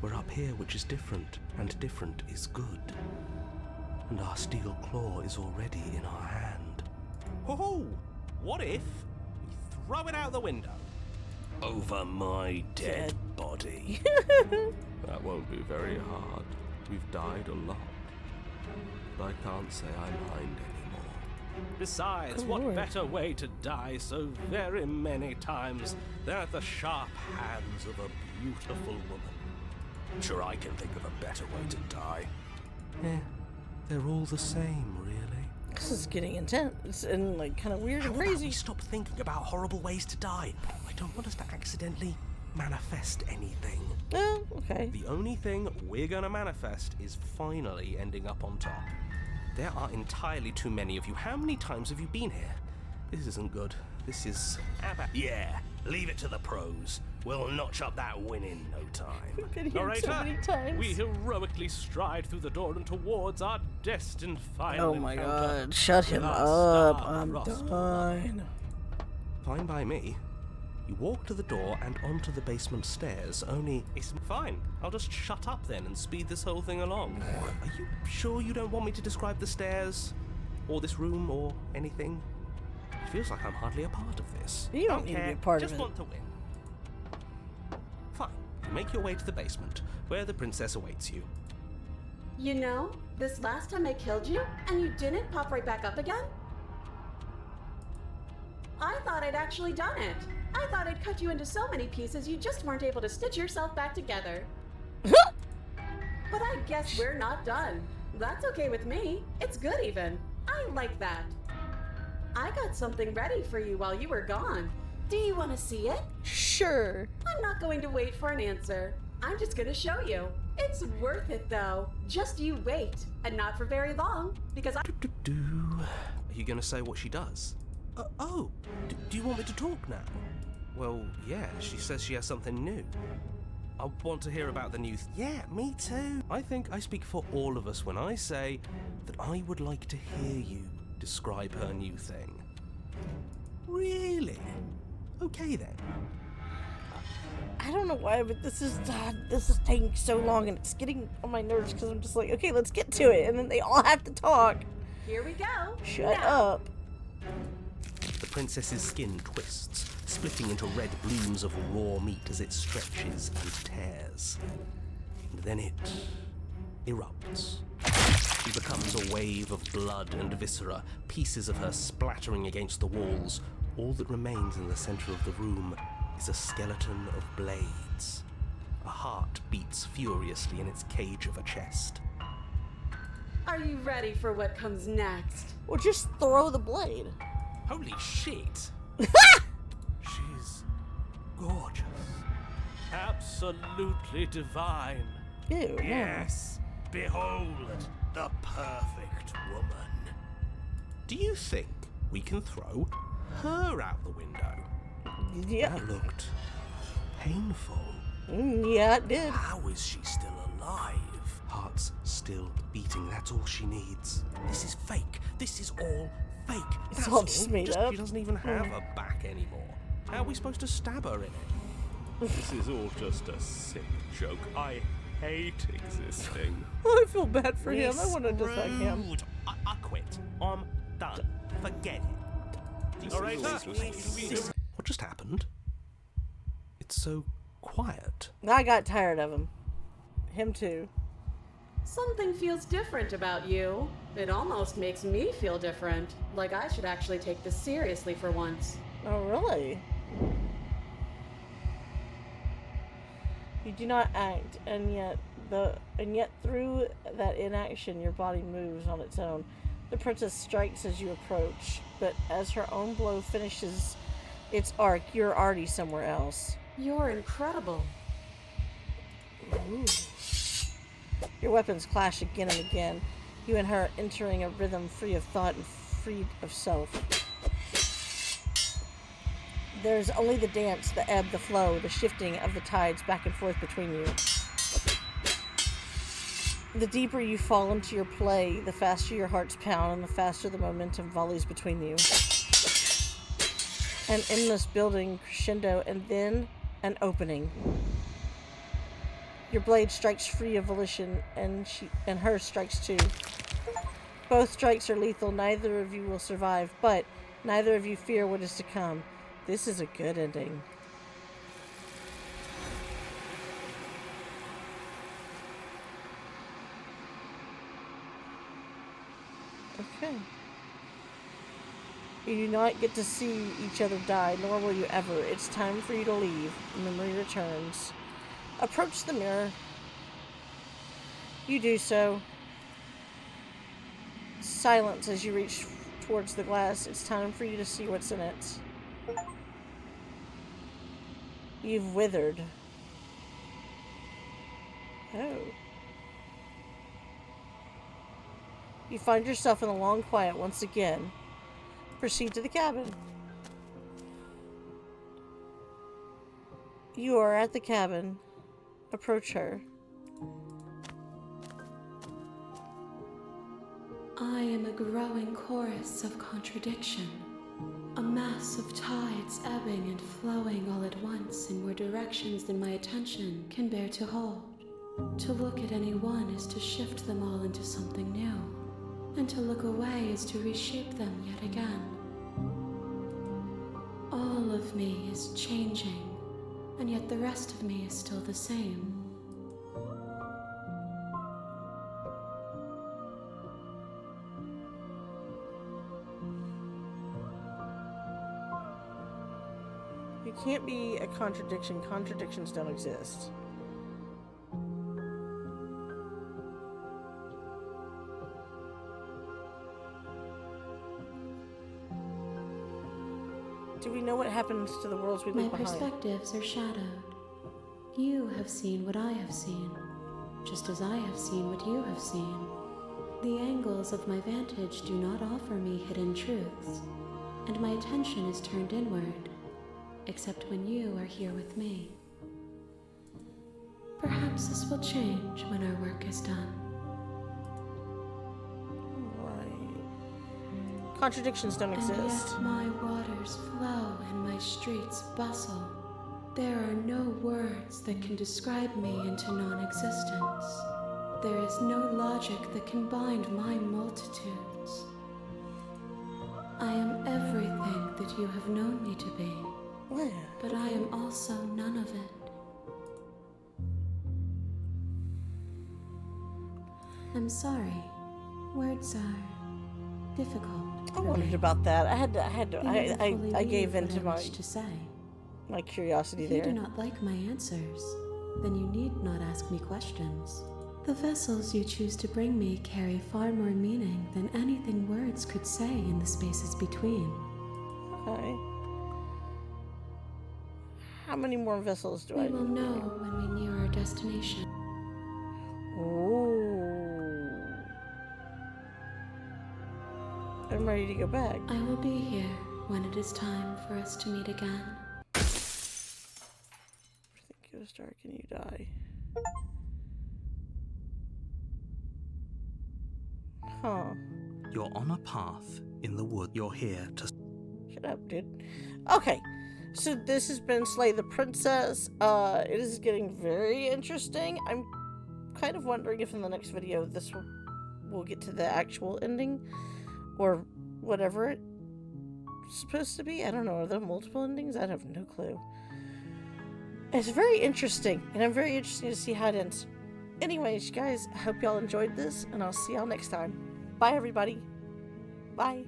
We're up here, which is different, and different is good. And our steel claw is already in our hand. Ho-ho! What if we throw it out the window? Over my dead body. That won't be very hard. We've died a lot. But I can't say I mind anymore. Besides, Good what lord. better way to die so very many times than at the sharp hands of a beautiful woman? Sure, I can think of a better way to die. Yeah, they're all the same, really. This is getting intense and like kind of weird How and about crazy. we stop thinking about horrible ways to die? I don't want us to accidentally manifest anything. Oh, okay. The only thing we're gonna manifest is finally ending up on top. There are entirely too many of you. How many times have you been here? This isn't good. This is... Yeah, leave it to the pros. We'll notch up that win in no time. Been here Narrator, so many times. we heroically stride through the door and towards our destined final Oh my encounter god, shut him with our up. star I'm crossbow. done. Fine by me. You walk to the door and onto the basement stairs, only... It's fine. I'll just shut up then and speed this whole thing along. Are you sure you don't want me to describe the stairs? Or this room, or anything? It feels like I'm hardly a part of this. You don't need to be a part of just it. want to win. Fine. You make your way to the basement, where the princess awaits you. You know, this last time I killed you, and you didn't pop right back up again? I thought I'd actually done it. I thought I'd cut you into so many pieces you just weren't able to stitch yourself back together. But I guess we're not done. That's okay with me. It's good even. I like that. I got something ready for you while you were gone. Do you want to see it? Sure. I'm not going to wait for an answer. I'm just going to show you. It's worth it though. Just you wait. And not for very long, because I... Are you going to say what she does? Do you want me to talk now? Well, yeah, she says she has something new. I want to hear about the new... Yeah, me too. I think I speak for all of us when I say that I would like to hear you describe her new thing. Really? Okay then. I don't know why, but this is taking so long, and it's getting on my nerves because I'm just like, okay, let's get to it, and then they all have to talk. Here we go. Shut Now. up. The princess's skin twists, splitting into red blooms of raw meat as it stretches and tears. And then it erupts. She becomes a wave of blood and viscera, pieces of her splattering against the walls. All that remains in the center of the room is a skeleton of blades. A heart beats furiously in its cage of a chest. Are you ready for what comes next? Or just throw the blade. Holy shit! She's gorgeous. Absolutely divine. Ew, no. Yes, behold the perfect woman. Do you think we can throw her out the window? Yeah, That looked painful. yeah, it did. How is she still alive? Heart's still beating. That's all she needs. This is fake. This is all fake. It's That's all just made up. She doesn't even have a back anymore. How are we supposed to stab her in it? This is all just a sick joke. I hate existing. I feel bad for him. I want to We're dislike him. screwed. I quit. I'm done. Forget it. This is all just What just happened? It's so quiet. I got tired of him. Him too. Something feels different about you. It almost makes me feel different. Like I should actually take this seriously for once. Oh, really? You do not act, and yet through that inaction, your body moves on its own. The princess strikes as you approach, but as her own blow finishes its arc, you're already somewhere else. You're incredible. Ooh. Your weapons clash again and again, you and her entering a rhythm free of thought and free of self. There's only the dance, the ebb, the flow, the shifting of the tides back and forth between you. The deeper you fall into your play, the faster your hearts pound and the faster the momentum volleys between you. An endless building crescendo and then an opening. Your blade strikes free of volition and hers strikes too. Both strikes are lethal, neither of you will survive, but neither of you fear what is to come. This is a good ending. Okay. You do not get to see each other die, nor will you ever. It's time for you to leave. Memory returns. Approach the mirror. You do so. Silence as you reach towards the glass. It's time for you to see what's in it. You've withered. Oh. You find yourself in the long quiet once again. Proceed to the cabin. You are at the cabin. Approach her. I am a growing chorus of contradiction, a mass of tides ebbing and flowing all at once in more directions than my attention can bear to hold. To look at any one is to shift them all into something new, and to look away is to reshape them yet again. All of me is changing, and yet the rest of me is still the same. You can't be a contradiction. Contradictions don't exist. Do we know what happens to the worlds we My leave behind? perspectives are shadowed. You have seen what I have seen, just as I have seen what you have seen. The angles of my vantage do not offer me hidden truths, and my attention is turned inward, except when you are here with me. Perhaps this will change when our work is done. Right. Contradictions don't And exist. yet my waters flow and my streets bustle. There are no words that can describe me into non-existence. There is no logic that can bind my multitudes. I am everything that you have known me to be, Wow. but I am also none of it. I'm sorry. Words are difficult. I for wondered me. about that. I They never fully I gave leave into what I my wish to say. curiosity If you there. do not like my answers, then you need not ask me questions. The vessels you choose to bring me carry far more meaning than anything words could say in the spaces between. Okay. How many more vessels do We I will know when we near our destination. Ooh. I'm ready to go back. I will be here when it is time for us to meet again. Everything goes dark and you die. Huh. You're on a path in the wood. You're here to. Shut up, dude. Okay. So this has been Slay the Princess. It is getting very interesting. I'm kind of wondering if in the next video we'll get to the actual ending. Or whatever it's supposed to be. I don't know. Are there multiple endings? I have no clue. It's very interesting. And I'm very interested to see how it ends. Anyways, guys, I hope y'all enjoyed this. And I'll see y'all next time. Bye, everybody. Bye.